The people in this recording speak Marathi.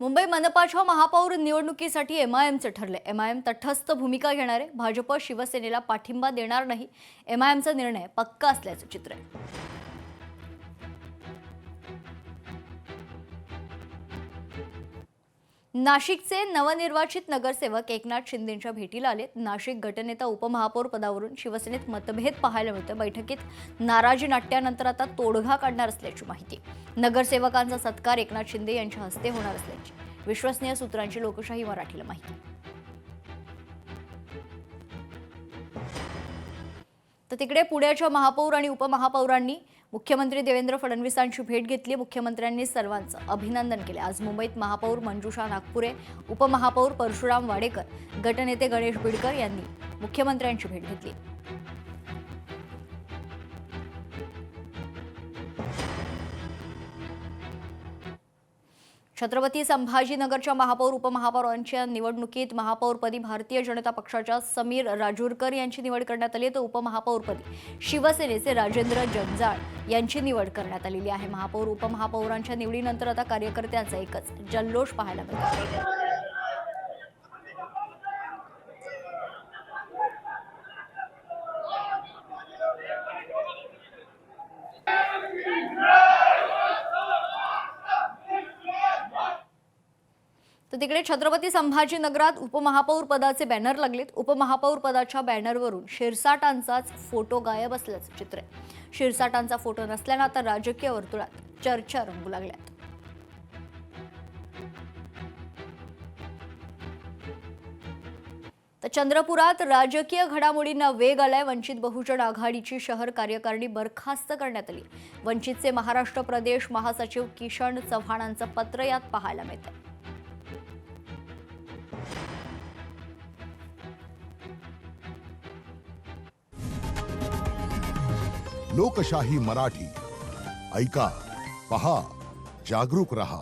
मुंबई मनपाच्या महापौर निवडणुकीसाठी एमआयएमचं ठरले। एमआयएम तटस्थ भूमिका घेणार आहे। भाजप शिवसेनेला पाठिंबा देणार नाही। एमआयएमचा निर्णय पक्का असल्याचं चित्र आहे। नाशिकचे नवनिर्वाचित नगरसेवक एकनाथ शिंदेंच्या भेटीला आले। नाशिक गटनेता उपमहापौर पदावरून शिवसेनेत मतभेद पाहायला मिळते। बैठकीत नाराजी नाट्यानंतर आता तोडगा काढणार असल्याची माहिती। नगरसेवकांचा सत्कार एकनाथ शिंदे यांच्या हस्ते होणार असल्याची विश्वसनीय सूत्रांची लोकशाही मराठीला माहिती। तर तिकडे पुण्याच्या महापौर आणि उपमहापौरांनी मुख्यमंत्री देवेंद्र फडणवीसांची भेट घेतली। मुख्यमंत्र्यांनी सर्वांचं अभिनंदन केले। आज मुंबईत महापौर मंजुषा नागपुरे, उपमहापौर परशुराम वाडेकर, गटनेते गणेश बिडकर यांनी मुख्यमंत्र्यांची भेट घेतली। छत्रपती संभाजीनगरच्या महापौर उपमहापौरांच्या निवडणुकीत महापौरपदी भारतीय जनता पक्षाच्या समीर राजूरकर यांची निवड करण्यात आली, तर उपमहापौरपदी शिवसेनेचे राजेंद्र जंजाळ यांची निवड करण्यात आलेली आहे। महापौर उपमहापौरांच्या निवडीनंतर आता कार्यकर्त्यांचा एकच जल्लोष पाहायला मिळतो। तर तिकडे छत्रपती संभाजीनगरात उपमहापौर पदाचे बॅनर लागलेत। उपमहापौर पदाच्या बॅनरवरून शिरसाटांचाच फोटो गायब असल्याचं चित्र आहे। शिरसाटांचा फोटो नसल्यानं आता राजकीय वर्तुळात चर्चा रंगू लागल्यात। तर चंद्रपुरात राजकीय घडामोडींना वेग आलाय। वंचित बहुजन आघाडीची शहर कार्यकारिणी बरखास्त करण्यात आली। वंचितचे महाराष्ट्र प्रदेश महासचिव किशन चव्हाणांचं पत्र यात पाहायला मिळतं। लोकशाही मराठी ऐका, पहा, जागरूक रहा।